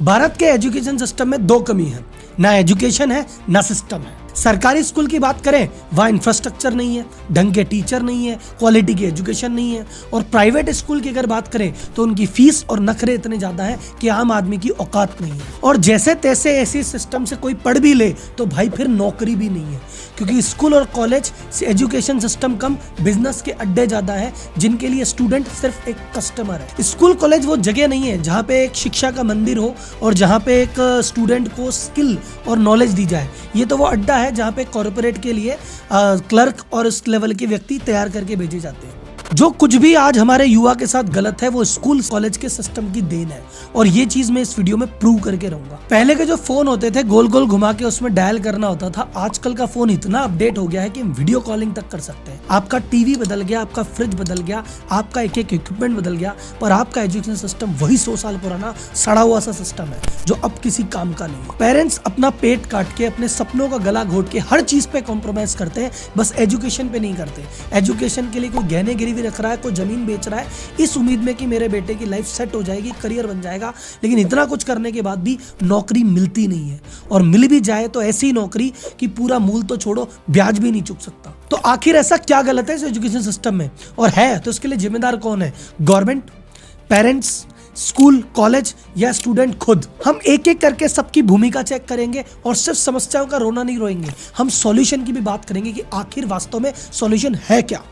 भारत के education system में दो कमी है, ना एजुकेशन है ना सिस्टम है। सरकारी स्कूल की बात करें, वहाँ इंफ्रास्ट्रक्चर नहीं है, ढंग के टीचर नहीं है, क्वालिटी की एजुकेशन नहीं है। और प्राइवेट स्कूल की अगर बात करें तो उनकी फीस और नखरे इतने ज्यादा है कि आम आदमी की औकात नहीं है। और जैसे तैसे ऐसे सिस्टम से कोई पढ़ भी ले तो भाई फिर नौकरी भी नहीं है, क्योंकि स्कूल और कॉलेज से एजुकेशन सिस्टम कम, बिजनेस के अड्डे ज्यादा है जिनके लिए स्टूडेंट सिर्फ एक कस्टमर है। स्कूल कॉलेज वो जगह नहीं है जहाँ पे एक शिक्षा का मंदिर हो और जहाँ पे एक स्टूडेंट को स्किल और नॉलेज दी जाए। ये तो वो अड्डा है जहाँ पे कॉर्पोरेट के लिए क्लर्क और इस लेवल के व्यक्ति तैयार करके भेजे जाते हैं। जो कुछ भी आज हमारे युवा के साथ गलत है वो स्कूल कॉलेज के सिस्टम की देन है, और ये चीज मैं इस वीडियो में प्रूव करके रहूंगा। पहले के जो फोन होते थे गोल गोल घुमा के उसमें डायल करना होता था, आजकल का फोन इतना अपडेट हो गया है कि हम वीडियो कॉलिंग तक कर सकते हैं। आपका टीवी बदल गया, आपका फ्रिज बदल गया, आपका एक एक इक्विपमेंट बदल गया, पर आपका एजुकेशन सिस्टम वही 100 साल पुराना सड़ा हुआ सा सिस्टम है जो अब किसी काम का नहीं। पेरेंट्स अपना पेट काट के, अपने सपनों का गला घोट के हर चीज पे कॉम्प्रोमाइज करते हैं, बस एजुकेशन पे नहीं करते। एजुकेशन के लिए कोई गहने गिरवी रख रहा है, कोई जमीन बेच रहा है इस उम्मीद में कि मेरे बेटे की लाइफ सेट हो जाएगी, करियर बन जाएगा। लेकिन इतना कुछ करने के बाद भी नौकरी मिलती नहीं है, और मिल भी जाए तो ऐसी नौकरी कि पूरा मूल तो छोड़ो, ब्याज भी नहीं चुक सकता। तो आखिर ऐसा क्या गलत है इस एजुकेशन सिस्टम में, और है तो इसके लिए जिम्मेदार कौन है? गवर्नमेंट, पेरेंट्स, स्कूल, कॉलेज या स्टूडेंट खुद? हम एक एक करके सबकी भूमिका चेक करेंगे और सिर्फ समस्याओं का रोना नहीं रोएंगे, हम सॉल्यूशन की भी बात करेंगे कि आखिर वास्तव में सॉल्यूशन है क्या।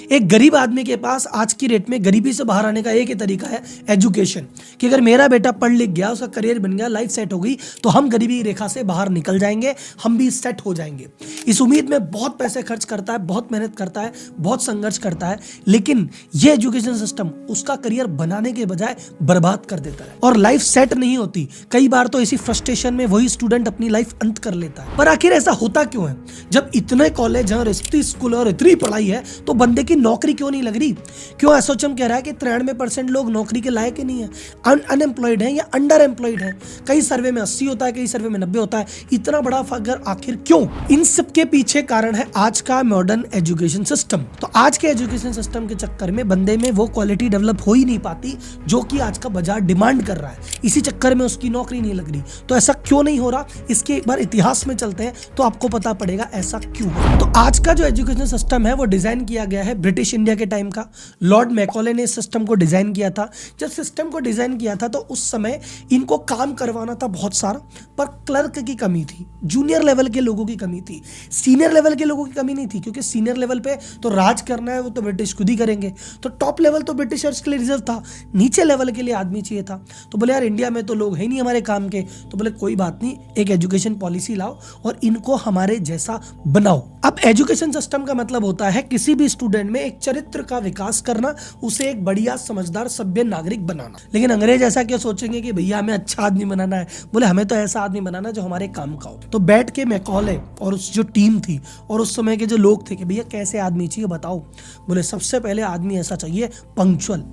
एक गरीब आदमी के पास आज की रेट में गरीबी से बाहर आने का एक ही तरीका है, एजुकेशन। कि अगर मेरा बेटा पढ़ लिख गया, उसका करियर बन गया, लाइफ सेट हो गई, तो हम गरीबी रेखा से बाहर निकल जाएंगे, हम भी सेट हो जाएंगे। इस उम्मीद में बहुत पैसे खर्च करता है, बहुत मेहनत करता है, बहुत संघर्ष करता है, लेकिन ये एजुकेशन सिस्टम उसका करियर बनाने के बजाय बर्बाद कर देता है और लाइफ सेट नहीं होती। कई बार तो इसी फ्रस्ट्रेशन में वही स्टूडेंट अपनी लाइफ अंत कर लेता है। पर आखिर ऐसा होता क्यों है? जब इतने कॉलेज हैं और इतनी स्कूल और इतनी पढ़ाई है तो बंदे की नौकरी क्यों नहीं लग रही? क्यों एसोचम कह रहा है कि 93% लोग नौकरी के लायक ही नहीं है, अनएम्प्लॉयड है या अंडर एम्प्लॉयड है। कई सर्वे में 80 होता है, कई सर्वे में 90 होता है। इतना बड़ा फर्क आखिर क्यों? इन सब के पीछे कारण है आज का मॉडर्न एजुकेशन सिस्टम। तो आज के एजुकेशन सिस्टम के चक्कर में बंदे में वो क्वालिटी डेवलप हो ही नहीं पाती जो कि आज का बाजार डिमांड कर रहा है। इसी चक्कर में उसकी नौकरी नहीं लग रही। तो ऐसा क्यों नहीं हो रहा, इसके एक बार इतिहास में चलते हैं तो आपको पता पड़ेगा ऐसा क्यों है। तो आज का जो एजुकेशन सिस्टम है वो डिजाइन किया गया है ब्रिटिश इंडिया के टाइम का। लॉर्ड मैकॉले ने इस सिस्टम को डिजाइन किया था। जब सिस्टम को डिजाइन किया था तो उस समय इनको काम करवाना था बहुत सारा, पर क्लर्क की कमी थी, जूनियर लेवल के लोगों की कमी थी, सीनियर लेवल के लोगों की कमी नहीं थी, क्योंकि सीनियर लेवल पे तो राज करना है वो तो ब्रिटिश खुद ही करेंगे। तो टॉप लेवल तो ब्रिटिशर्स के लिए रिजर्व था, नीचे लेवल के लिए आदमी चाहिए था। तो बोले यार इंडिया में तो लोग है नहीं हमारे काम के, तो बोले कोई बात नहीं, एक एजुकेशन पॉलिसी लाओ और इनको हमारे जैसा बनाओ। अब एजुकेशन सिस्टम का मतलब होता है किसी भी स्टूडेंट में एक चरित्र का विकास करना, उसे एक बढ़िया समझदार सभ्य नागरिक बनाना। लेकिन अंग्रेज ऐसा क्या सोचेंगे कि भैया हमें अच्छा आदमी बनाना है? बोले हमें तो ऐसा आदमी बनाना जो हमारे काम का हो। तो बैठ के मैकॉले और उस जो टीम थी और उस समय के जो लोग थे कि भैया कैसे आदमी चाहिए बताओ। बोले सबसे पहले आदमी ऐसा चाहिए पंक्चुअल,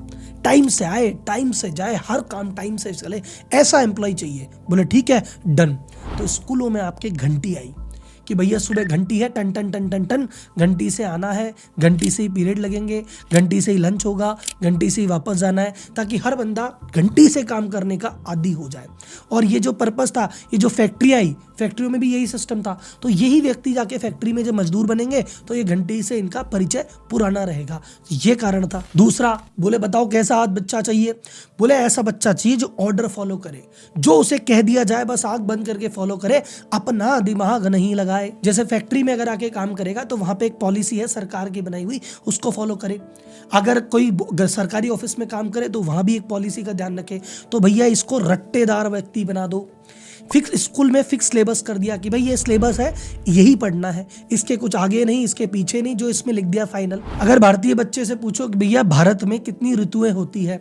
टाइम से आए, टाइम से जाए, हर काम टाइम से चले, ऐसा एम्प्लॉय चाहिए। बोले ठीक है, डन। तो स्कूलों में आपके घंटी आई कि भैया सुबह घंटी है, टन टन टन टन टन, घंटी से आना है, घंटी से ही पीरियड लगेंगे, घंटी से ही लंच होगा, घंटी से ही वापस जाना है, ताकि हर बंदा घंटी से काम करने का आदी हो जाए। और ये जो पर्पस था, ये जो फैक्ट्री आई, फैक्ट्रियों में भी यही सिस्टम था। तो यही व्यक्ति जाके फैक्ट्री में जब मजदूर बनेंगे तो ये घंटी से इनका परिचय पुराना रहेगा। ये कारण था। दूसरा, बोले बताओ कैसा आज बच्चा चाहिए? बोले ऐसा बच्चा चाहिए जो ऑर्डर फॉलो करे, जो उसे कह दिया जाए बस आंख बंद करके फॉलो करे, अपना दिमाग नहीं लगाए। जैसे फैक्ट्री में अगर आके काम करेगा तो वहां पे एक पॉलिसी है सरकार की बनाई हुई, उसको फॉलो करे। अगर कोई सरकारी ऑफिस में काम करे तो वहां भी एक पॉलिसी का ध्यान रखे। तो भैया इसको रट्टेदार व्यक्ति बना दो। फिक्स स्कूल में फिक्स सिलेबस कर दिया कि भाई ये सिलेबस है, यही पढ़ना है, इसके कुछ आगे नहीं, इसके पीछे नहीं, जो इसमें लिख दिया फाइनल। अगर भारतीय बच्चे से पूछो कि भैया भारत में कितनी ऋतुएं होती है,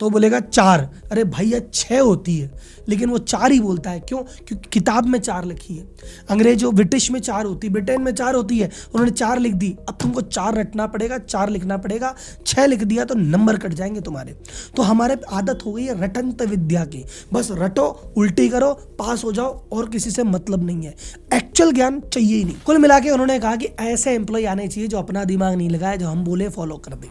तो बोलेगा 4। अरे भैया 6 होती है, लेकिन वो 4 ही बोलता है। क्यों? क्योंकि किताब में 4 लिखी है। अंग्रेजों ब्रिटिश में 4 होती, ब्रिटेन में 4 होती है, उन्होंने 4 लिख दी। अब तुमको 4 रटना पड़ेगा, 4 लिखना पड़ेगा। 6 लिख दिया तो नंबर कट जाएंगे तुम्हारे। तो हमारे आदत हो गई है रटंत विद्या की, बस रटो, उल्टी करो, पास हो जाओ और किसी से मतलब नहीं है, एक्चुअल ज्ञान चाहिए ही नहीं। कुल मिला के उन्होंने कहा कि ऐसे एम्प्लॉय आने चाहिए जो अपना दिमाग नहीं लगाए, जो हम बोले फॉलो कर दे।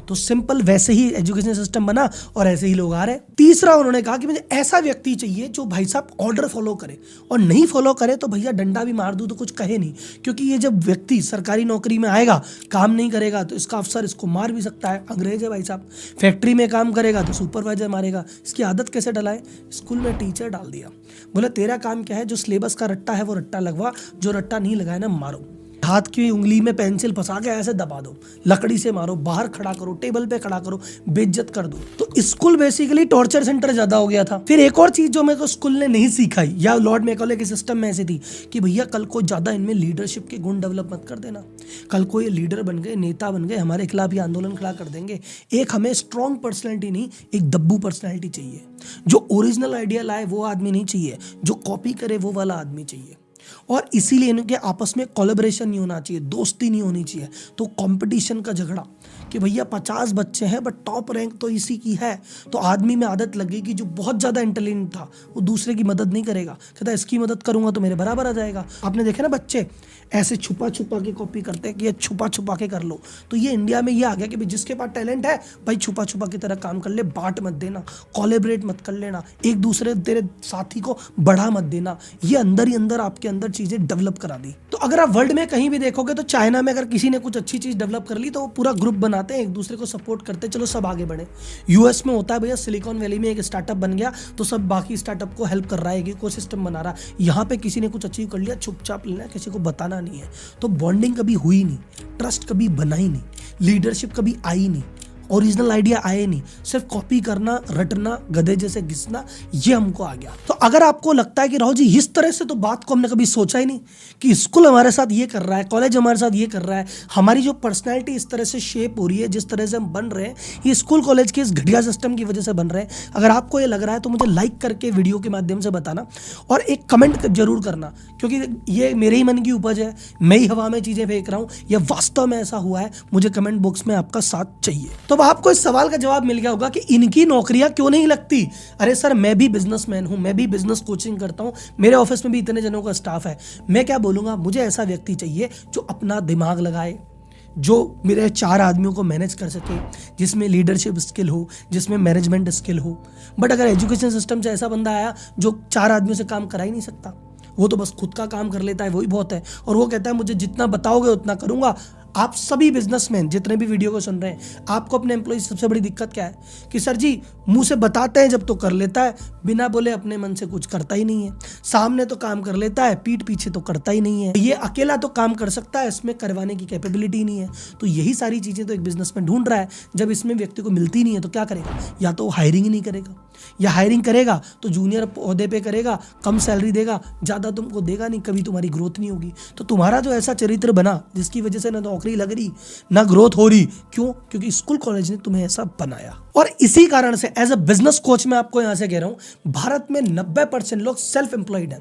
तो सिंपल वैसे ही एजुकेशन सिस्टम बना और ऐसे ही लोग आ रहे। तीसरा उन्होंने कहा कि मुझे ऐसा व्यक्ति चाहिए जो भाई साहब ऑर्डर फॉलो करे, और नहीं फॉलो करे तो भैया डंडा भी मार दूं तो कुछ कहे नहीं, क्योंकि ये जब व्यक्ति सरकारी नौकरी में आएगा, काम नहीं करेगा तो इसका अफसर इसको मार भी सकता है, अंग्रेज है भाई साहब। फैक्ट्री में काम करेगा तो सुपरवाइजर मारेगा। इसकी आदत कैसे डलाए? स्कूल में टीचर डाल दिया, बोले तेरा काम क्या है, जो सिलेबस का रट्टा है वो रट्टा लगवा, जो रट्टा नहीं लगाए ना मारो। हाथ की उंगली में पेंसिल फंसा के ऐसे दबा दो, लकड़ी से मारो, बाहर खड़ा करो, टेबल पे खड़ा करो, बेइज्जत कर दो। तो स्कूल बेसिकली टॉर्चर सेंटर ज्यादा हो गया था। फिर एक और चीज जो मेरे को स्कूल ने नहीं सिखाई, या लॉर्ड मैकॉले के सिस्टम में ऐसी थी कि भैया कल को ज्यादा इनमें लीडरशिप के गुण डेवलप मत कर देना। कल को ये लीडर बन गए, नेता बन गए, हमारे खिलाफ ये आंदोलन खड़ा कर देंगे। एक हमें स्ट्रॉन्ग पर्सनैलिटी नहीं, एक दब्बू पर्सनैलिटी चाहिए। जो ओरिजिनल आइडिया लाए वो आदमी नहीं चाहिए, जो कॉपी करे वो वाला आदमी चाहिए। और इसीलिए इनके आपस में कोलैबोरेशन नहीं होना चाहिए, दोस्ती नहीं होनी चाहिए। तो कंपटीशन का झगड़ा कि भैया 50 बच्चे हैं बट टॉप रैंक तो इसी की है, तो आदमी में आदत लग गई कि जो बहुत ज़्यादा इंटेलिजेंट था वो दूसरे की मदद नहीं करेगा, कहता इसकी मदद करूंगा तो मेरे बराबर आ जाएगा। आपने देखा ना बच्चे ऐसे छुपा छुपा के कॉपी करते हैं कि ये छुपा छुपा के कर लो। तो ये इंडिया में ये आ गया कि भाई जिसके पास टैलेंट है भाई छुपा छुपा की तरह काम कर ले, बांट मत देना, कोलैबोरेट मत कर लेना, एक दूसरे तेरे साथी को बढ़ा मत देना। ये अंदर ही अंदर आपके अंदर चीजें डेवलप करा दी। तो अगर आप वर्ल्ड में कहीं भी देखोगे तो चाइना में अगर किसी ने कुछ अच्छी चीज डेवलप कर ली तो वो पूरा ग्रुप बनाते हैं, एक दूसरे को सपोर्ट करते हैं, चलो सब आगे बढ़े। यूएस में होता है भैया, सिलिकॉन वैली में एक स्टार्टअप बन गया तो सब बाकी स्टार्टअप को हेल्प कर रहा है, एक इकोसिस्टम बना रहा है। यहाँ पे किसी ने कुछ अचीव कर लिया, चुपचाप लेना, किसी को बताना नहीं है। तो बॉन्डिंग कभी हुई नहीं, ट्रस्ट कभी बना ही नहीं, लीडरशिप कभी आई नहीं, ओरिजिनल आइडिया आए नहीं, सिर्फ कॉपी करना, रटना, गधे जैसे घिसना, ये हमको आ गया। तो अगर आपको लगता है कि राहुल जी इस तरह से तो बात को हमने कभी सोचा ही नहीं कि स्कूल हमारे साथ ये कर रहा है, कॉलेज हमारे साथ ये कर रहा है, हमारी जो पर्सनैलिटी इस तरह से शेप हो रही है, जिस तरह से हम बन रहे हैं, ये स्कूल कॉलेज के इस घटिया सिस्टम की वजह से बन रहे हैं। अगर आपको ये लग रहा है तो मुझे लाइक करके वीडियो के माध्यम से बताना और एक कमेंट जरूर करना, क्योंकि ये मेरे ही मन की उपज है, मैं ही हवा में चीजें फेंक रहा हूँ, या वास्तव में ऐसा हुआ है, मुझे कमेंट बॉक्स में आपका साथ चाहिए। तो आपको इस सवाल का जवाब मिल गया होगा कि इनकी नौकरियां क्यों नहीं लगती। अरे सर, मैं भी बिजनेसमैन हूं, मैं भी बिजनेस कोचिंग करता हूं, मेरे ऑफिस में भी इतने जनों का स्टाफ है। मैं क्या बोलूंगा, मुझे ऐसा व्यक्ति चाहिए जो अपना दिमाग लगाए, जो मेरे 4 आदमियों को मैनेज कर सके, जिसमें लीडरशिप स्किल हो, जिसमें मैनेजमेंट स्किल हो। बट अगर एजुकेशन सिस्टम से ऐसा बंदा आया जो 4 आदमियों से काम करा ही नहीं सकता, वो तो बस खुद का काम कर लेता है, वही बहुत है, और वो कहता है मुझे जितना बताओगे उतना करूंगा। आप सभी बिजनेसमैन जितने भी वीडियो को सुन रहे हैं, आपको अपने एम्प्लॉय से सबसे बड़ी दिक्कत क्या है कि सर जी मुंह से बताते हैं जब तो कर लेता है, बिना बोले अपने मन से कुछ करता ही नहीं है। सामने तो काम कर लेता है, पीठ पीछे तो करता ही नहीं है। ये अकेला तो काम कर सकता है, इसमें करवाने की कैपेबिलिटी नहीं है। तो यही सारी चीजें तो एक बिजनेसमैन ढूंढ रहा है। जब इसमें व्यक्ति को मिलती नहीं है तो क्या करेगा? या तो हायरिंग ही नहीं करेगा, या हायरिंग करेगा तो जूनियर पौधे पे करेगा, कम सैलरी देगा, ज्यादा तुमको देगा नहीं, कभी तुम्हारी ग्रोथ नहीं होगी। तो तुम्हारा जो ऐसा चरित्र बना जिसकी वजह से ना नौकरी लग रही ना ग्रोथ हो रही, क्यों? क्योंकि स्कूल कॉलेज ने तुम्हें ऐसा बनाया। और इसी कारण से एज अ बिजनेस कोच मैं आपको यहां से कह रहा हूं, भारत में 90% लोग सेल्फ एम्प्लॉयड हैं,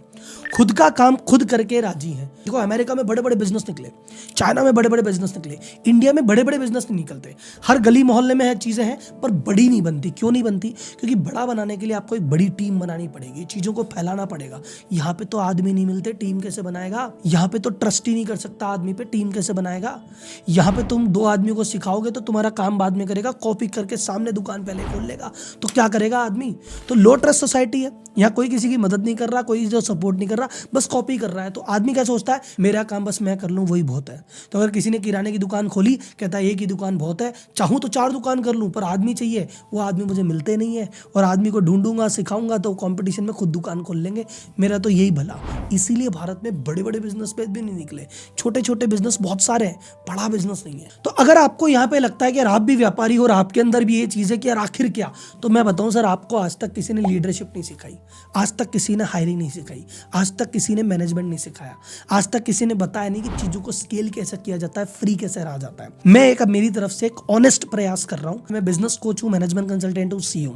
खुद का काम खुद करके राजी हैं। देखो, अमेरिका में बड़े बड़े बिजनेस निकले, चाइना में बड़े बड़े बिजनेस निकले, इंडिया में बड़े बड़े बिजनेस नहीं निकलते। हर गली मोहल्ले में है चीजें हैं, पर बड़ी नहीं बनती। क्यों नहीं बनती? क्योंकि बड़ा बनाने के लिए आपको एक बड़ी टीम बनानी पड़ेगी, चीजों को फैलाना पड़ेगा। यहाँ पे तो आदमी नहीं मिलते, टीम कैसे बनाएगा? यहाँ पे तो ट्रस्ट ही नहीं कर सकता आदमी पे, टीम कैसे बनाएगा? यहाँ पे तुम 2 आदमियों को सिखाओगे तो तुम्हारा काम बाद में करेगा, कॉपी करके सामने दुकान पहले खोल लेगा, तो क्या करेगा आदमी? तो लो ट्रस्ट सोसाइटी है, यहाँ कोई किसी की मदद नहीं कर रहा, कोई जो सपोर्ट नहीं कर रहा, बस कॉपी कर रहा है। तो आदमी क्या सोचता है, मेरा काम बस मैं कर लूँ वही बहुत है। तो अगर किसी ने किराने की दुकान खोली, कहता है एक ही दुकान बहुत है, चाहूँ तो 4 दुकान कर लूँ, पर आदमी चाहिए, वो आदमी मुझे मिलते नहीं है, और आदमी को ढूंढूंगा, सिखाऊंगा तो कंपटीशन में खुद दुकान खोल लेंगे। मेरा तो यही भला। इसीलिए भारत में बड़े बड़े बिजनेस पे भी नहीं निकले, छोटे छोटे बिजनेस बहुत सारे हैं, बड़ा बिजनेस नहीं है। तो अगर आपको यहाँ पे लगता है कि यार आप भी व्यापारी हो और आपके अंदर भी ये चीज है कि यार आखिर क्या, तो मैं बताऊं सर, आपको आज तक किसी ने लीडरशिप नहीं सिखाई, आज तक किसी ने हायरिंग नहीं सिखाई, आज तक किसी ने मैनेजमेंट नहीं सिखाया, आज तक किसी ने बताया नहीं कि चीजों को स्केल कैसे किया जाता है, फ्री कैसे रहा जाता है। मैं एक मेरी तरफ से एक ऑनेस्ट प्रयास कर रहा हूं। मैं बिजनेस कोच हूं, मैनेजमेंट कंसल्टेंट हूं, CEO हूं।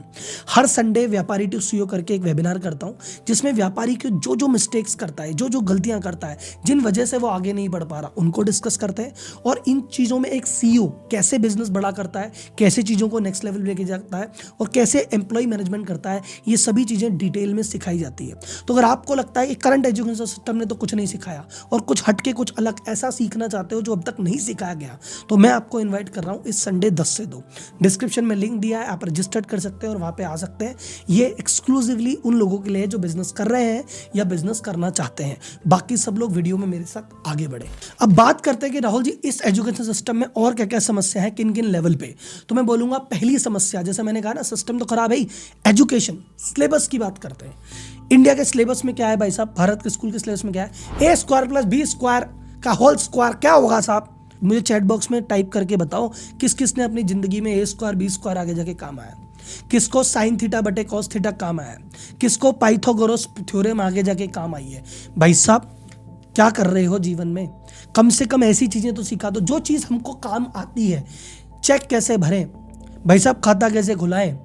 हर हर संडे व्यापारी टू सीईओ करके एक वेबिनार करता हूँ, जिसमें व्यापारी की जो जो मिस्टेक्स करता है, जो जो गलतियां करता है, जिन वजह से वो आगे नहीं बढ़ पा रहा, उनको डिस्कस करते हैं। और इन चीज़ों में एक सीईओ कैसे बिजनेस बड़ा करता है, कैसे चीज़ों को नेक्स्ट लेवल लेके जाता है और कैसे एम्प्लॉय मैनेजमेंट करता है, ये सभी चीज़ें डिटेल में सिखाई जाती है। तो अगर आपको लगता है कि करंट एजुकेशन सिस्टम ने तो कुछ नहीं सिखाया और कुछ हटके कुछ अलग ऐसा सीखना चाहते हो जो अब तक नहीं सिखाया गया, तो मैं आपको इन्वाइट कर रहा हूँ इस संडे 10 से 2। डिस्क्रिप्शन में लिंक दिया है, आप रजिस्टर्ड कर सकते हैं और वहाँ पे आ सकते हैं। ये एक्सक्लूसिवली उन लोगों के लिए जो बिजनेस कर रहे हैं या बिजनेस करना चाहते हैं। बाकी सब लोग वीडियो में मेरे साथ आगे बढ़े। अब बात करते हैं कि राहुल जी इस एजुकेशन सिस्टम में और क्या क्या समस्या है, किन किन लेवल पे। तो मैं बोलूंगा पहली समस्या, जैसे मैंने कहा ना सिस्टम तो खराब है ही, एजुकेशन सिलेबस की बात करते हैं। इंडिया के सिलेबस में क्या है भाई साहब, भारत के स्कूल के सिलेबस में क्या है, ए स्क्वायर प्लस बी स्क्वायर का होल स्क्वायर क्या होगा साहब। मुझे चैट बॉक्स में टाइप करके बताओ किस किस ने अपनी जिंदगी में ए स्क्वायर बी स्क्वायर आगे जाके काम आया, किसको साइन थीटा बटे कॉस थीटा काम आया, किसको पाइथागोरस थ्योरम आगे जाके काम आई है। भाई साहब क्या कर रहे हो जीवन में, कम से कम ऐसी चीजें तो सिखा दो जो चीज हमको काम आती है। चेक कैसे भरें भाई साहब, खाता कैसे खुलाएं,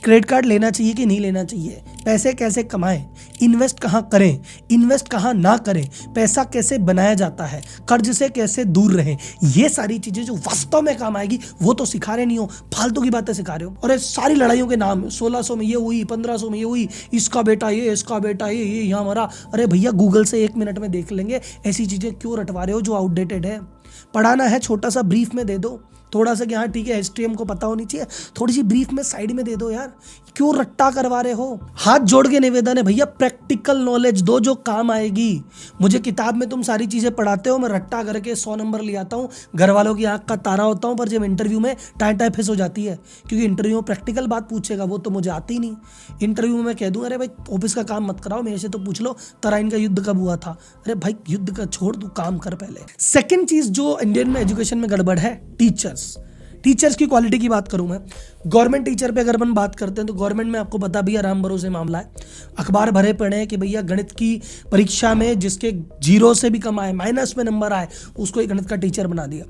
क्रेडिट कार्ड लेना चाहिए कि नहीं लेना चाहिए, पैसे कैसे कमाएं, इन्वेस्ट कहाँ करें, इन्वेस्ट कहाँ ना करें, पैसा कैसे बनाया जाता है, कर्ज से कैसे दूर रहें, ये सारी चीजें जो वास्तव में काम आएगी वो तो सिखा रहे नहीं हो, फालतू की बातें सिखा रहे हो। और ये सारी लड़ाइयों के नाम 1600 में ये हुई, 1500 में ये हुई, इसका बेटा ये, इसका बेटा ये यहाँ मरा। अरे भैया गूगल से 1 मिनट में देख लेंगे, ऐसी चीजें क्यों रटवा रहे हो जो आउटडेटेड है। पढ़ाना है छोटा सा ब्रीफ में दे दो, थोड़ा सा कि हाँ ठीक है हिस्ट्री हमको पता होनी चाहिए, थोड़ी सी ब्रीफ में साइड में दे दो यार, क्यों रट्टा करवा रहे हो। हाथ जोड़ के निवेदन है भैया, प्रैक्टिकल नॉलेज दो जो काम आएगी। मुझे किताब में तुम सारी चीजें पढ़ाते हो, मैं रट्टा करके 100 नंबर ले आता हूँ, घर वालों की आंख का तारा होता हूँ, पर जब इंटरव्यू में टाइम टाइम फेस हो जाती है, क्योंकि इंटरव्यू में प्रैक्टिकल बात पूछेगा वो तो मुझे आती नहीं। इंटरव्यू में मैं कह दूँ अरे भाई ऑफिस का काम मत कराओ, मेरे से तो पूछ लो तराइन का युद्ध कब हुआ था। अरे भाई युद्ध का छोड़, तू काम कर पहले। सेकेंड चीज जो इंडियन में एजुकेशन में गड़बड़ है, टीचर्स की क्वालिटी की बात करूं मैं। गवर्नमेंट टीचर पे अगर अपन बात करते हैं तो गवर्नमेंट में आपको पता भैया राम भरोसे मामला है। अखबार भरे पड़े हैं कि भैया गणित की परीक्षा में जिसके 0 से भी कम आए, माइनस में नंबर आए, उसको एक गणित का टीचर बना दिया।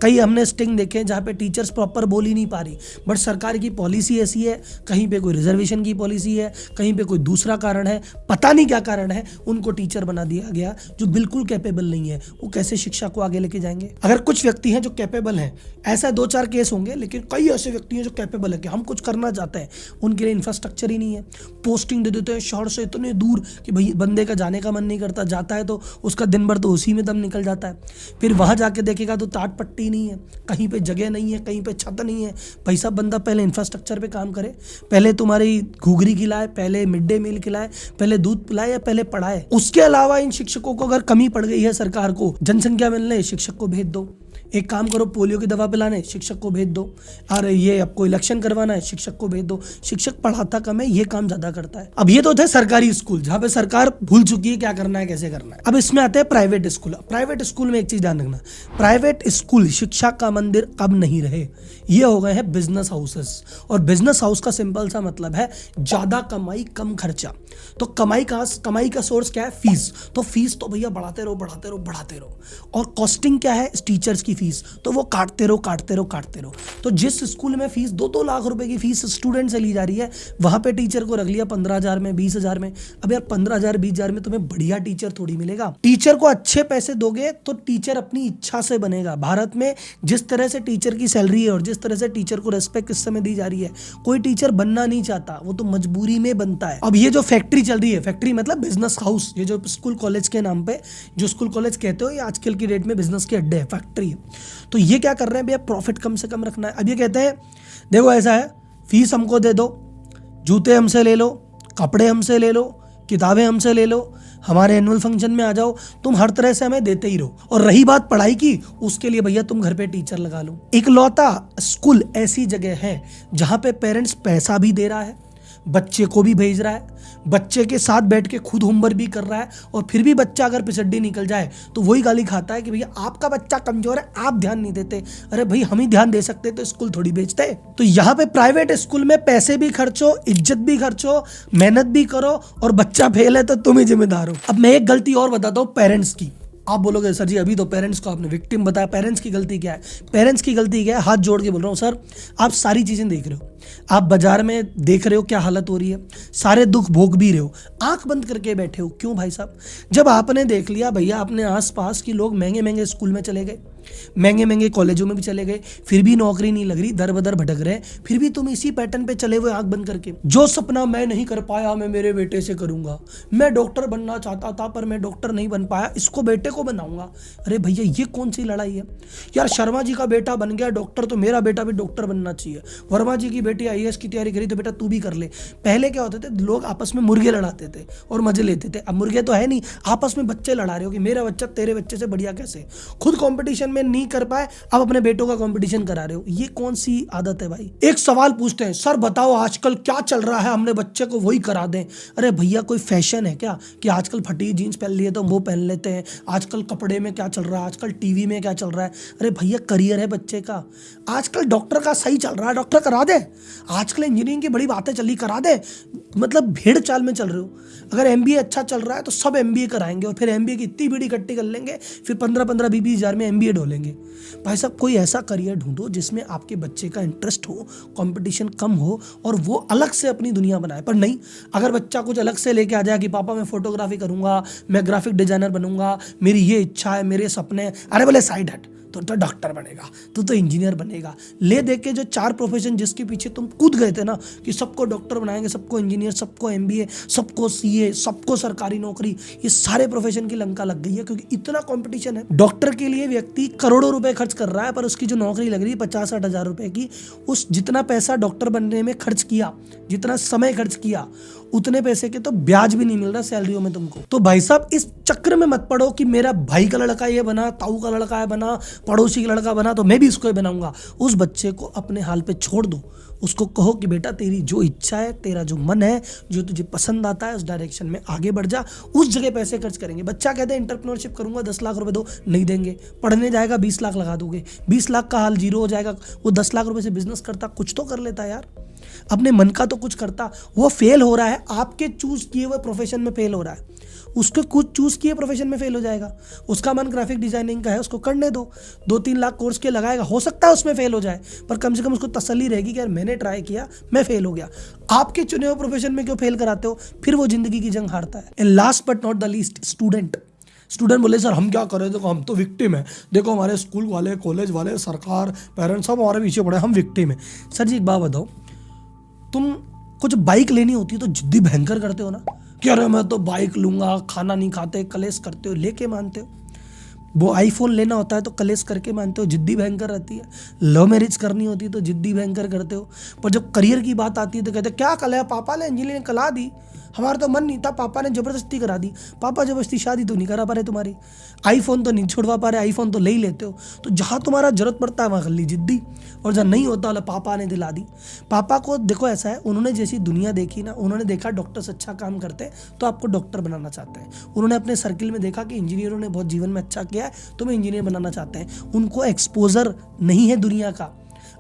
कई हमने स्टिंग देखे जहाँ पे टीचर्स प्रॉपर बोल ही नहीं पा रही, बट सरकार की पॉलिसी ऐसी है, कहीं पे कोई रिजर्वेशन की पॉलिसी है, कहीं पे कोई दूसरा कारण है, पता नहीं क्या कारण है, उनको टीचर बना दिया गया जो बिल्कुल कैपेबल नहीं है। वो कैसे शिक्षा को आगे लेके जाएंगे। अगर कुछ व्यक्ति हैं जो कैपेबल हैं, ऐसा 2-4 केस होंगे, लेकिन कई ऐसे व्यक्ति हैं जो कैपेबल है कि हम कुछ करना चाहते हैं, उनके लिए इंफ्रास्ट्रक्चर ही नहीं है। पोस्टिंग दे देते हैं शहर से इतने दूर कि भाई बंदे का जाने का मन नहीं करता, जाता है तो उसका दिन भर तो उसी में दम निकल जाता है। फिर वहां जाके देखेगा तो टाट पट्टी नहीं है, कहीं पे जगह नहीं है, कहीं पे छत नहीं है। भाई साहब बंदा पहले इंफ्रास्ट्रक्चर पे काम करे, पहले तुम्हारी घुघरी खिलाए, पहले मिड डे मील खिलाए, पहले दूध पिलाए या पहले पढ़ाए। उसके अलावा इन शिक्षकों को अगर कमी पड़ गई है सरकार को जनसंख्या मिलने, शिक्षक को भेज दो। एक काम करो, पोलियो की दवा पिलाने शिक्षक को भेज दो। अरे ये आपको इलेक्शन करवाना है, शिक्षक को भेज दो। शिक्षक पढ़ाता कम है, ये काम ज्यादा करता है। अब ये तो थे सरकारी स्कूल जहाँ पे सरकार भूल चुकी है क्या करना है, कैसे करना है। अब इसमें आते हैं प्राइवेट स्कूल। प्राइवेट स्कूल में एक चीज ध्यान रखना, प्राइवेट स्कूल शिक्षा का मंदिर अब नहीं रहे, ये हो गए हैं बिजनेस हाउसेस। और बिजनेस हाउस का सिंपल सा मतलब है ज्यादा कमाई कम खर्चा। तो कमाई का सोर्स क्या है, फीस। तो फीस तो भैया बढ़ाते रहो बढ़ाते रहो बढ़ाते रहो। और कॉस्टिंग क्या है, टीचर्स की फीस, तो वो काटते रहो। तो जिस स्कूल में फीस 2-2 लाख रुपए की फीस स्टूडेंट से ली जा रही है, वहां पे टीचर को रख लिया 15,000 में, 20,000 में। अब यार 15,000 20,000 में तुम्हें बढ़िया टीचर थोड़ी मिलेगा। टीचर को अच्छे पैसे दोगे तो टीचर अपनी इच्छा से बनेगा। भारत में जिस तरह से टीचर की सैलरी है और जिस तरह से टीचर को रेस्पेक्ट इस समय दी जा रही है, कोई टीचर बनना नहीं चाहता, वो तो मजबूरी में बनता है। अब ये जो फैक्ट्री चल रही है, फैक्ट्री मतलब बिजनेस हाउस, ये जो स्कूल कॉलेज के नाम पे जो स्कूल कॉलेज कहते हो, ये आजकल की डेट में बिजनेस के अड्डे है, फैक्ट्री है। तो ये क्या कर रहे हैं भैया, प्रॉफिट कम से कम रखना है। अब ये कहते हैं देखो ऐसा है, फीस हमको दे दो, जूते हमसे ले लो, कपड़े हमसे ले लो, किताबें हमसे ले लो, हमारे एनुअल फंक्शन में आ जाओ, तुम हर तरह से हमें देते ही रहो। और रही बात पढ़ाई की, उसके लिए भैया तुम घर पे टीचर लगा लो। इकलौता स्कूल ऐसी जगह है जहां पे पेरेंट्स पैसा भी दे रहा है, बच्चे को भी भेज रहा है, बच्चे के साथ बैठ के खुद होमवर्क भी कर रहा है, और फिर भी बच्चा अगर पिछड़ी निकल जाए तो वही गाली खाता है कि भैया आपका बच्चा कमजोर है, आप ध्यान नहीं देते। अरे भाई हम ही ध्यान दे सकते तो स्कूल थोड़ी बेचते। तो यहाँ पे प्राइवेट स्कूल में पैसे भी खर्चो, इज्जत भी खर्चो, मेहनत भी करो, और बच्चा फेल है तो तुम ही जिम्मेदार हो। अब मैं एक गलती और बताता हूँ पेरेंट्स की। आप बोलोगे सर जी अभी तो पेरेंट्स को आपने विक्टिम बताया, पेरेंट्स की गलती क्या है? पेरेंट्स की गलती क्या है? हाथ जोड़ के बोल रहा हूँ सर, आप सारी चीज़ें देख रहे हो, आप बाजार में देख रहे हो क्या हालत हो रही है, सारे दुख भोग भी रहे हो, आंख बंद करके बैठे हो। क्यों भाई साहब? जब आपने देख लिया भैया अपने आसपास के लोग महंगे महंगे स्कूल में चले गए, महंगे महंगे कॉलेजों में भी चले गए, फिर भी नौकरी नहीं लग रही, दर बदर भटक रहे, फिर भी तुम इसी पैटर्न पे चले हुए आंख बंद करके। जो सपना मैं नहीं कर पाया मैं मेरे बेटे से करूंगा, मैं डॉक्टर बनना चाहता था पर मैं डॉक्टर नहीं बन पाया, इसको बेटे को बनाऊंगा। अरे भैया ये कौन सी लड़ाई है यार? शर्मा जी का बेटा बन गया डॉक्टर तो मेरा बेटा भी डॉक्टर बनना चाहिए, वर्मा जी की बेटी आईएएस की तैयारी करी तो बेटा तू भी कर ले। पहले क्या होते थे, लोग आपस में मुर्गे लड़ाते थे और मजे लेते थे, अब मुर्गे तो है नहीं, आपस में बच्चे लड़ा रहे हो कि मेरा बच्चा तेरे बच्चे से बढ़िया कैसे। खुद कंपटीशन में नहीं कर पाए, अब अपने बेटों का कंपटीशन करा रहे हो, ये कौन सी आदत है भाई? एक सवाल पूछते हैं, सर बताओ आजकल क्या चल रहा है, हमने बच्चे को वही करा दें। अरे भैया कोई फैशन है क्या कि आजकल फटी जीन्स पहन लिए तो वो पहन लेते हैं? आजकल कपड़े में क्या चल रहा है, आजकल टीवी में क्या चल रहा है? अरे भैया करियर है बच्चे का, आजकल डॉक्टर का सही चल रहा है, डॉक्टर करा दे। आजकल इंजीनियरिंग की बड़ी बातें चली, करा दे। मतलब भेड़ चाल में चल रहे हो। अगर एमबीए अच्छा चल रहा है तो सब एमबीए कराएंगे और फिर एमबीए की इतनी बीड़ी इकट्ठी कर लेंगे, फिर 15-15, 20-20 हज़ार में एमबीए ढोलेंगे। भाई साहब कोई ऐसा करियर ढूंढो जिसमें आपके बच्चे का इंटरेस्ट हो, कंपटीशन कम हो और वो अलग से अपनी दुनिया बनाए। पर नहीं, अगर बच्चा कुछ अलग से लेके आ जाए कि पापा मैं फोटोग्राफी करूंगा, मैं ग्राफिक डिजाइनर बनूंगा, मेरी ये इच्छा है, मेरे सपने हैं, अरे बोले साइड हट, तो डॉक्टर बनेगा, तो इंजीनियर बनेगा। ले दे के जो 4 प्रोफेशन जिसके पीछे तुम कूद गए थे ना कि सबको डॉक्टर बनाएंगे, सबको इंजीनियर, सबको एमबीए, सबको सीए, सबको सरकारी नौकरी, ये सारे प्रोफेशन की लंका लग गई है क्योंकि इतना कंपटीशन है। डॉक्टर के लिए व्यक्ति करोड़ों रुपए खर्च कर रहा है पर उसकी जो नौकरी लग रही है 50-60 हज़ार रुपए की, उस जितना पैसा डॉक्टर बनने में खर्च किया, जितना समय खर्च किया, उतने पैसे के तो ब्याज भी नहीं मिल रहा सैलरियों में तुमको। तो भाई साहब इस चक्र में मत पड़ो कि मेरा भाई का लड़का ये बना, ताऊ का लड़का ये बना, पड़ोसी का लड़का बना तो मैं भी इसको ही बनाऊंगा। उस बच्चे को अपने हाल पे छोड़ दो, उसको कहो कि बेटा तेरी जो इच्छा है, तेरा जो मन है, जो तुझे पसंद आता है उस डायरेक्शन में आगे बढ़ जा, उस जगह पैसे खर्च करेंगे। बच्चा कहते हैं एंटरप्रेन्योरशिप करूंगा, 10 लाख रुपए दो, नहीं देंगे। पढ़ने जाएगा 20 लाख लगा दोगे, 20 लाख का हाल जीरो हो जाएगा। वो 10 लाख रुपए से बिजनेस करता, कुछ तो कर लेता यार, अपने मन का तो कुछ करता। वो फेल हो रहा है, आपके चूज किए हुए प्रोफेशन में फेल हो रहा है, उसके कुछ चूज किए प्रोफेशन में फेल हो जाएगा। उसका मन ग्राफिक डिजाइनिंग का है, उसको करने दो, 2-3 लाख कोर्स के लगाएगा, हो सकता है उसमें फेल हो जाए पर कम से कम उसको तसल्ली रहेगी कि यार मैंने ट्राई किया, मैं फेल हो गया। आपके चुने हुए प्रोफेशन में क्यों फेल कराते हो? फिर वो जिंदगी की जंग हारता है। And last but not the least, student बोले सर हम क्या करें, देखो हम तो विक्टिम है, देखो हमारे स्कूल वाले, कॉलेज वाले, सरकार, पेरेंट्स सब हमारे पीछे पड़े, हम विक्टिम है। सर जी एक बात बताओ, तुम कुछ बाइक लेनी होती है तो जिद्दी भयंकर करते हो ना कि अरे मैं तो बाइक लूंगा, खाना नहीं खाते, कलेश करते हो, लेके मानते हो। वो आईफोन लेना होता है तो कलेश करके मानते हो, जिद्दी भयंकर रहती है। लव मैरिज करनी होती है तो जिद्दी भयंकर करते हो। पर जब करियर की बात आती है तो कहते क्या कल है, पापा ने इंजीनियरिंग कला दी, हमारा तो मन नहीं था, पापा ने जबरदस्ती करा दी। पापा जबरदस्ती शादी तो नहीं करा पा रहे तुम्हारी, आईफोन तो नहीं छुड़वा पा रहे, आईफोन तो ले ही लेते हो। तो जहाँ तुम्हारा जरूरत पड़ता है वहाँ कर ली जिद्दी, और जहाँ नहीं होता वाला पापा ने दिला दी। पापा को देखो ऐसा है, उन्होंने जैसी दुनिया देखी ना, उन्होंने देखा डॉक्टर्स अच्छा काम करते हैं तो आपको डॉक्टर बनाना चाहते हैं। उन्होंने अपने सर्किल में देखा कि इंजीनियरों ने बहुत जीवन में अच्छा किया है तो मैं इंजीनियर बनाना चाहते हैं। उनको एक्सपोजर नहीं है दुनिया का।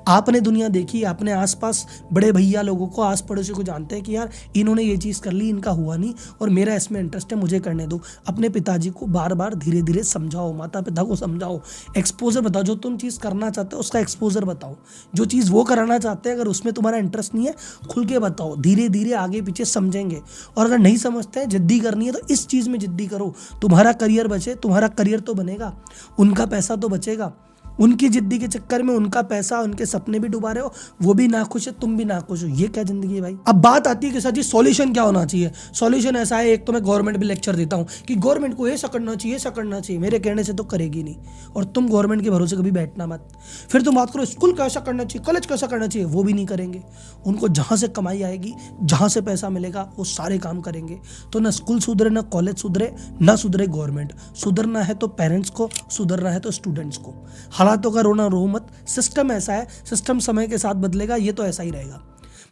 आपने दुनिया देखी, अपने आसपास बड़े भैया लोगों को, आस पड़ोसी को जानते हैं कि यार इन्होंने ये चीज़ कर ली, इनका हुआ नहीं और मेरा इसमें इंटरेस्ट है, मुझे करने दो। अपने पिताजी को बार बार धीरे धीरे समझाओ, माता पिता को समझाओ, एक्सपोजर बताओ। जो तुम चीज़ करना चाहते हो उसका एक्सपोजर बताओ। जो चीज़ वो कराना चाहते हैं अगर उसमें तुम्हारा इंटरेस्ट नहीं है, खुल के बताओ, धीरे धीरे आगे पीछे समझेंगे। और अगर नहीं समझते हैं, जिद्दी करनी है तो इस चीज़ में जिद्दी करो, तुम्हारा करियर बचे, तुम्हारा करियर तो बनेगा, उनका पैसा तो बचेगा। उनकी जिद्दी के चक्कर में उनका पैसा, उनके सपने भी डुबा रहे हो, वो भी नाखुश है, तुम भी नाखुश हो। ये क्या जिंदगी है भाई? अब बात आती है कि सर जी सॉल्यूशन क्या होना चाहिए। सॉल्यूशन ऐसा है, एक तो मैं गवर्नमेंट भी लेक्चर देता हूँ कि गवर्नमेंट को ऐसा करना चाहिए, ऐसा करना चाहिए, मेरे कहने से तो करेगी नहीं। और तुम गवर्नमेंट के भरोसे कभी बैठना मत। फिर तुम बात करो स्कूल कैसा करना चाहिए, कॉलेज कैसा करना चाहिए, वो भी नहीं करेंगे। उनको जहाँ से कमाई आएगी, जहाँ से पैसा मिलेगा, वो सारे काम करेंगे। तो ना स्कूल सुधरे, ना कॉलेज सुधरे, ना सुधरे गवर्नमेंट। सुधरना है तो पेरेंट्स को, सुधरना है तो स्टूडेंट्स को। हालातों का रोना रो मत, सिस्टम ऐसा है, सिस्टम समय के साथ बदलेगा, ये तो ऐसा ही रहेगा।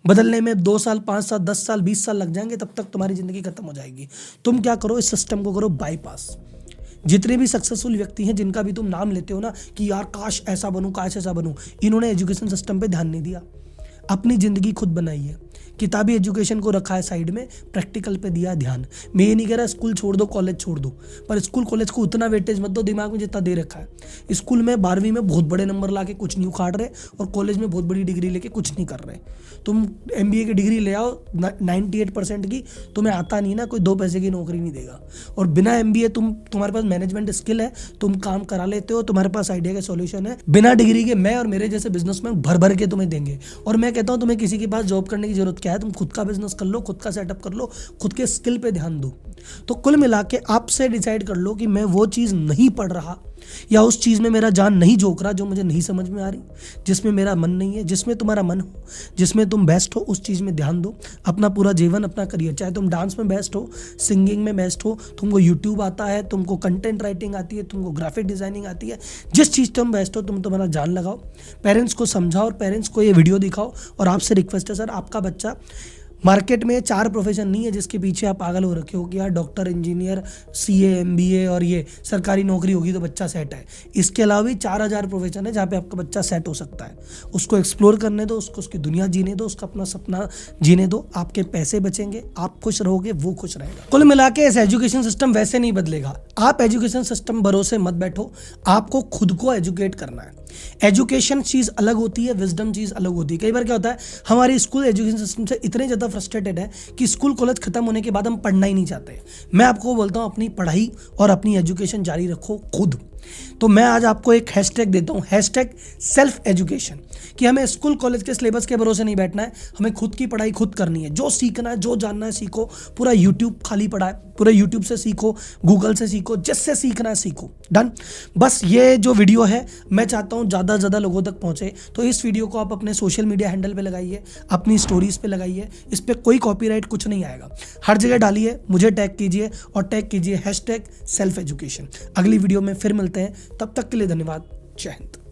बदलने में 2 साल, 5 साल, 10 साल, 20 साल लग जाएंगे, तब तक तुम्हारी जिंदगी खत्म हो जाएगी। तुम क्या करो, इस सिस्टम को करो बाईपास। जितने भी सक्सेसफुल व्यक्ति हैं जिनका भी तुम नाम लेते हो ना कि यार काश ऐसा बनूं, काश ऐसा बनूं, इन्होंने एजुकेशन सिस्टम पे ध्यान नहीं दिया। अपनी ज़िंदगी खुद बनाई है। किताबी एजुकेशन को रखा है साइड में, प्रैक्टिकल पे दिया ध्यान। मैं ये नहीं कह रहा स्कूल छोड़ दो, कॉलेज छोड़ दो, पर स्कूल कॉलेज को उतना वेटेज मत दो दिमाग में जितना दे रखा है। स्कूल में 12वीं में बहुत बड़े नंबर ला के कुछ नहीं उखाड़ रहे, और कॉलेज में बहुत बड़ी डिग्री लेके कुछ नहीं कर रहे। तुम MBA की डिग्री ले आओ 98% की, तुम्हें आता नहीं ना, कोई 2 पैसे की नौकरी नहीं देगा। और बिना MBA तुम्हारे पास मैनेजमेंट स्किल है, तुम काम करा लेते हो, तुम्हारे पास आइडिया का सॉल्यूशन है, बिना डिग्री के मैं और मेरे जैसे बिजनेसमैन भर भर के तुम्हें देंगे। और मैं कहता हूँ तुम्हें किसी के पास जॉब करने की जरूरत क्या है, तुम खुद का बिजनेस कर लो, खुद का सेटअप कर लो, खुद के स्किल पे ध्यान दो। तो कुल मिला के आपसे डिसाइड कर लो कि मैं वो चीज़ नहीं पढ़ रहा, या उस चीज़ में मेरा जान नहीं झोंक रहा जो मुझे नहीं समझ में आ रही, जिसमें मेरा मन नहीं है। जिसमें तुम्हारा मन हो, जिसमें तुम बेस्ट हो, उस चीज़ में ध्यान दो। अपना पूरा जीवन, अपना करियर, चाहे तुम डांस में बेस्ट हो, सिंगिंग में बेस्ट हो, तुमको यूट्यूब आता है, तुमको कंटेंट राइटिंग आती है, तुमको ग्राफिक डिज़ाइनिंग आती है, जिस चीज़ तुम बेस्ट हो, तुम तुम्हारा जान लगाओ। पेरेंट्स को समझाओ और पेरेंट्स को ये वीडियो दिखाओ। और आपसे रिक्वेस्ट है सर, आपका बच्चा, मार्केट में 4 प्रोफेशन नहीं है जिसके पीछे आप पागल हो रखे हो कि यार डॉक्टर, इंजीनियर, CA, MBA और ये सरकारी नौकरी होगी तो बच्चा सेट है। इसके अलावा भी 4000 प्रोफेशन है जहाँ पे आपका बच्चा सेट हो सकता है। उसको एक्सप्लोर करने दो, उसको उसकी दुनिया जीने दो, उसका अपना सपना जीने दो। आपके पैसे बचेंगे, आप खुश रहोगे, वो खुश रहेगा। कुल मिला के इस एजुकेशन सिस्टम वैसे नहीं बदलेगा। आप एजुकेशन सिस्टम भरोसे मत बैठो, आपको खुद को एजुकेट करना है। एजुकेशन चीज़ अलग होती है, विजडम चीज़ अलग होती है। कई बार क्या होता है, हमारी स्कूल एजुकेशन सिस्टम से इतने ज़्यादा फ्रस्ट्रेटेड है कि स्कूल कॉलेज खत्म होने के बाद हम पढ़ना ही नहीं चाहते। मैं आपको बोलता हूँ अपनी पढ़ाई और अपनी एजुकेशन जारी रखो खुद। तो मैं आज आपको एक हैशटैग देता हूँ, हैशटैग सेल्फ एजुकेशन, कि हमें स्कूल कॉलेज के सिलेबस के भरोसे नहीं बैठना है, हमें खुद की पढ़ाई खुद करनी है। जो सीखना है, जो जानना है सीखो। पूरा यूट्यूब खाली पड़ा है, पूरे यूट्यूब से सीखो, गूगल से सीखो, जिससे सीखना है सीखो। डन। बस ये जो वीडियो है मैं चाहता हूँ ज़्यादा से ज़्यादा लोगों तक पहुँचे। तो इस वीडियो को आप अपने सोशल मीडिया हैंडल पे लगाइए, अपनी स्टोरीज पे लगाइए। इस पर कोई कॉपीराइट कुछ नहीं आएगा, हर जगह डालिए, मुझे टैग कीजिए और टैग कीजिए हैशटैग सेल्फ एजुकेशन। अगली वीडियो में फिर मिलते हैं, तब तक के लिए धन्यवाद। जय हिंद।